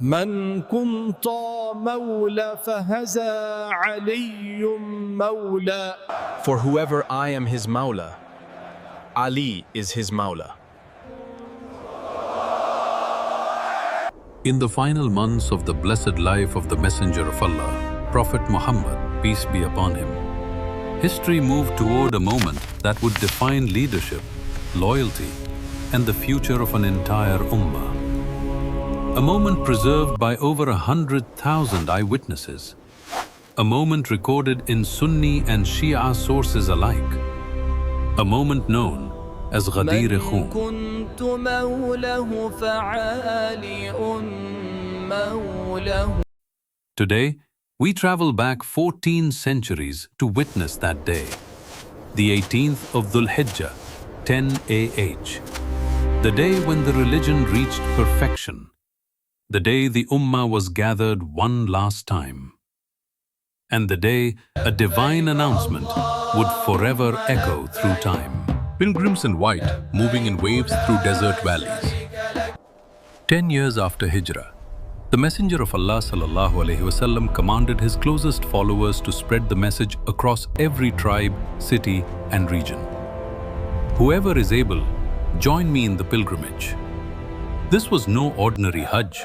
من كنto Moula fa-haza Aliyyun Moula. For whoever I am his Mawla, Ali is his Mawla. In the final months of the blessed life of the Messenger of Allah, Prophet Muhammad, peace be upon him, history moved toward a moment that would define leadership, loyalty, and the future of an entire ummah. A moment preserved by over 100,000 eyewitnesses. A moment recorded in Sunni and Shia sources alike. A moment known as Ghadir Khum. Kunto Moula fa-Aliyyun. Today, we travel back 14 centuries to witness that day, the 18th of Dhul Hijjah, 10 AH, the day when the religion reached perfection, the day the Ummah was gathered one last time, and the day a divine announcement would forever echo through time. Pilgrims in white moving in waves through desert valleys. 10 years after Hijrah, the Messenger of Allah ﷺ commanded his closest followers to spread the message across every tribe, city, and region. Whoever is able, join me in the pilgrimage. This was no ordinary Hajj.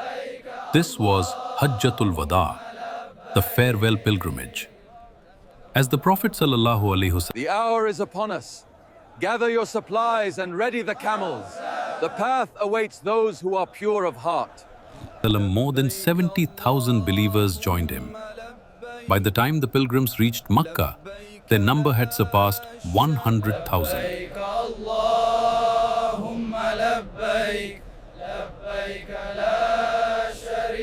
This was Hajjatul Wada, the farewell pilgrimage. As the Prophet ﷺ, The hour is upon us. Gather your supplies and ready the camels. The path awaits those who are pure of heart. more than 70,000 believers joined him. By the time the pilgrims reached Makkah, their number had surpassed 100,000.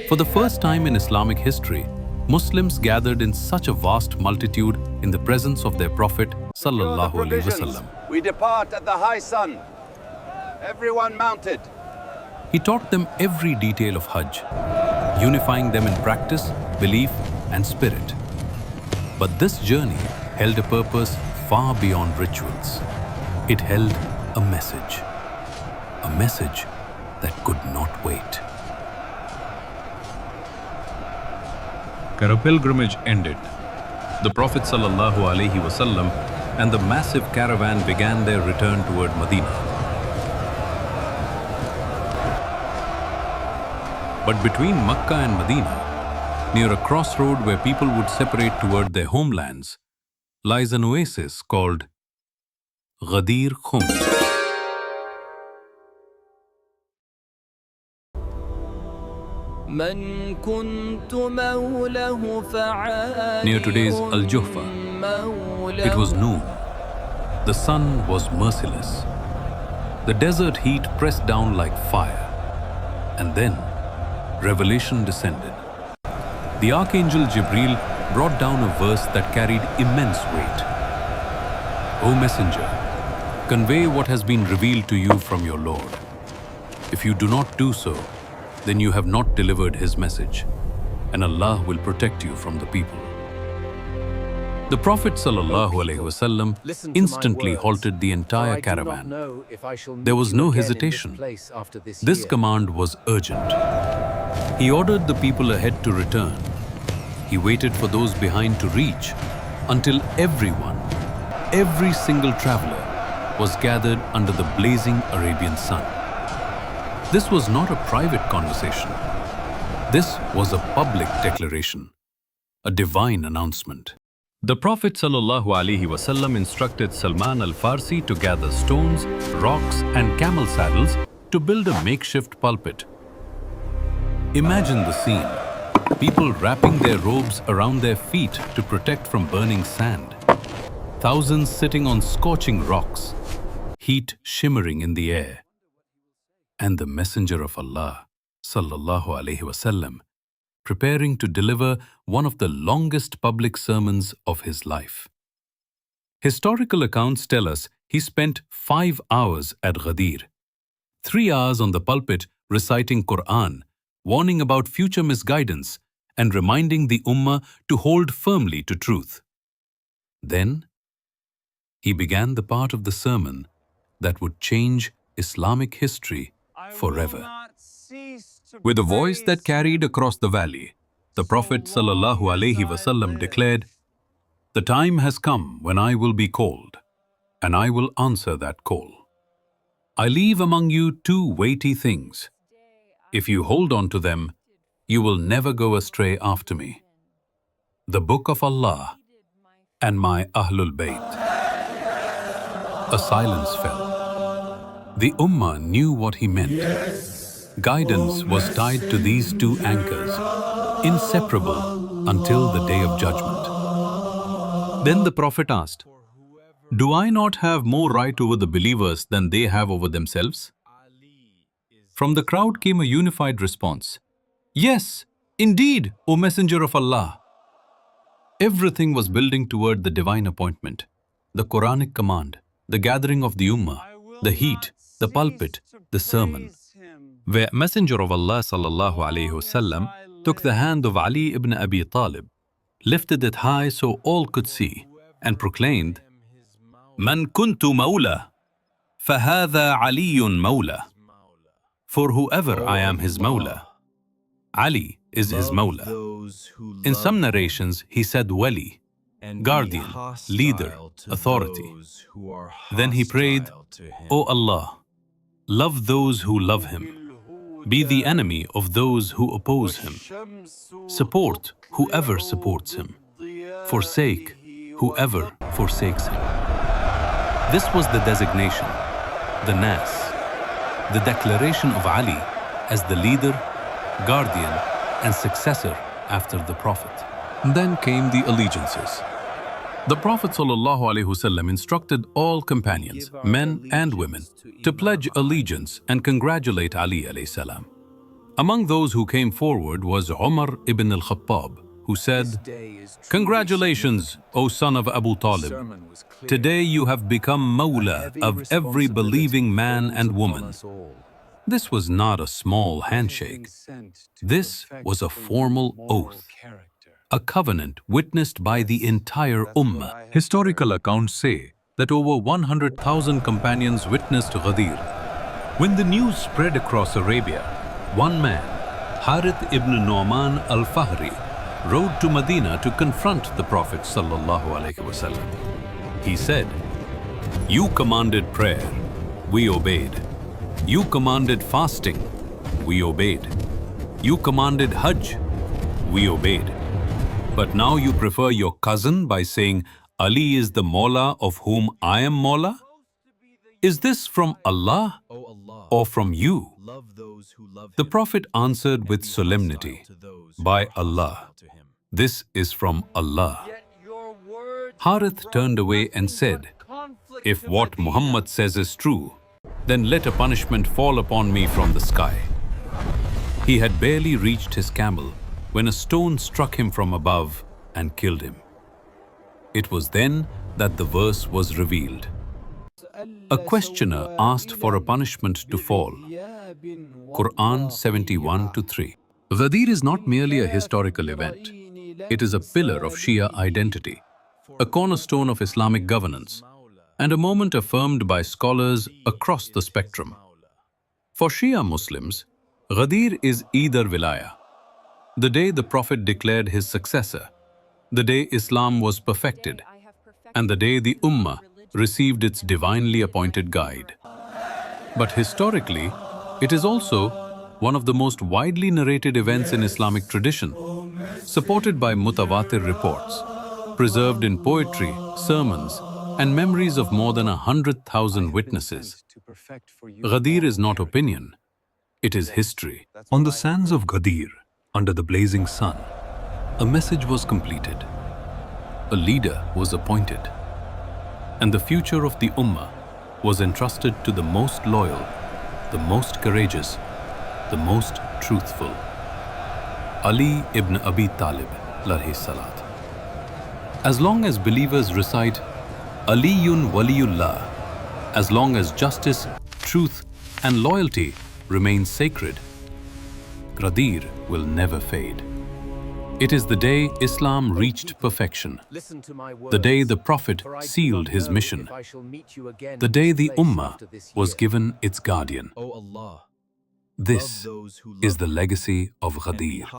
For the first time in Islamic history, Muslims gathered in such a vast multitude in the presence of their Prophet sallallahu alaihi wasallam. We depart at the high sun. Everyone mounted. He taught them every detail of Hajj, unifying them in practice, belief, and spirit. But this journey held a purpose far beyond rituals. It held a message that could not wait. The pilgrimage ended. The Prophet ﷺ and the massive caravan began their return toward Medina. But between Makkah and Medina, near a crossroad where people would separate toward their homelands, lies an oasis called Ghadir Khum. Near today's Al-Juhfa, it was noon. The sun was merciless. The desert heat pressed down like fire. And then, revelation descended. The Archangel Jibreel brought down a verse that carried immense weight. O Messenger, convey what has been revealed to you from your Lord. If you do not do so, then you have not delivered His message, and Allah will protect you from the people. The Prophet ﷺ instantly halted the entire caravan. There was no hesitation. This command was urgent. He ordered the people ahead to return. He waited for those behind to reach until every single traveler was gathered under the blazing Arabian sun. This was not a private conversation. This was a public declaration, a divine announcement. The Prophet ﷺ instructed Salman al-Farsi to gather stones, rocks, and camel saddles to build a makeshift pulpit. Imagine the scene. People wrapping their robes around their feet to protect from burning sand. Thousands sitting on scorching rocks, heat shimmering in the air. And the Messenger of Allah, sallallahu alaihi wasallam, preparing to deliver one of the longest public sermons of his life. Historical accounts tell us he spent 5 hours at Ghadir, 3 hours on the pulpit reciting Qur'an, warning about future misguidance and reminding the Ummah to hold firmly to truth. Then, he began the part of the sermon that would change Islamic history forever. I will not cease With a voice that carried across the valley, the Prophet ﷺ declared, "The time has come when I will be called, and I will answer that call. I leave among you two weighty things. If you hold on to them, you will never go astray after me: the Book of Allah and my Ahlul Bayt." A silence fell. The Ummah knew what he meant. Guidance was tied to these two anchors, inseparable until the Day of Judgment. Then the Prophet asked, "Do I not have more right over the believers than they have over themselves?" From the crowd came a unified response, "Yes, indeed, O Messenger of Allah." Everything was building toward the divine appointment, the Qur'anic command, the gathering of the Ummah, the heat, the pulpit, the sermon. Where Messenger of Allah ﷺ took the hand of Ali ibn Abi Talib, lifted it high so all could see, and proclaimed, "Man Kunto Moula, fa-haza Aliyyun Moula." For whoever I am his Mawla, Ali is his Mawla. In some narrations, he said Wali, guardian, leader, authority. Then he prayed, "O Allah, love those who love him. Be the enemy of those who oppose him. Support whoever supports him. Forsake whoever forsakes him." This was the designation, the Nas, the declaration of Ali as the leader, guardian, and successor after the Prophet. Then came the allegiances. The Prophet ﷺ instructed all companions, men and women, to pledge allegiance and congratulate Ali alayhi. Among those who came forward was Umar ibn al-Khattab, who said, "Congratulations, O son of Abu Talib. Today you have become Mawla of every believing man and woman." This was not a small handshake. This was a formal oath, a covenant witnessed by the entire Ummah. Historical accounts say that over 100,000 companions witnessed Ghadir. When the news spread across Arabia, one man, Harith ibn Nu'man al-Fahri, rode to Medina to confront the Prophet ﷺ. He said, "You commanded prayer, we obeyed. You commanded fasting, we obeyed. You commanded Hajj, we obeyed. But now you prefer your cousin by saying, 'Ali is the Mawla of whom I am Mawla'? Is this from Allah or from you?" The Prophet answered with solemnity, "By Allah, this is from Allah." Harith turned away and said, "If what Muhammad says is true, then let a punishment fall upon me from the sky." He had barely reached his camel when a stone struck him from above and killed him. It was then that the verse was revealed. A questioner asked for a punishment to fall. Quran 71-3. Ghadir is not merely a historical event. It is a pillar of Shia identity, a cornerstone of Islamic governance, and a moment affirmed by scholars across the spectrum. For Shia Muslims, Ghadir is either wilaya, the day the Prophet declared his successor, the day Islam was perfected, and the day the Ummah received its divinely appointed guide. But historically, it is also one of the most widely narrated events in Islamic tradition, supported by mutawatir reports, preserved in poetry, sermons, and memories of more than 100,000 witnesses. Ghadir is not opinion, it is history. On the sands of Ghadir, under the blazing sun, a message was completed. A leader was appointed, and the future of the Ummah was entrusted to the most loyal, the most courageous, the most truthful, Ali ibn Abi Talib alayhi salat. As long as believers recite Aliyyun Waliyullah, as long as justice, truth, and loyalty remain sacred, Ghadir will never fade. It is the day Islam reached perfection, the day the Prophet sealed his mission, the day the Ummah was given its guardian. This is the legacy of Ghadir.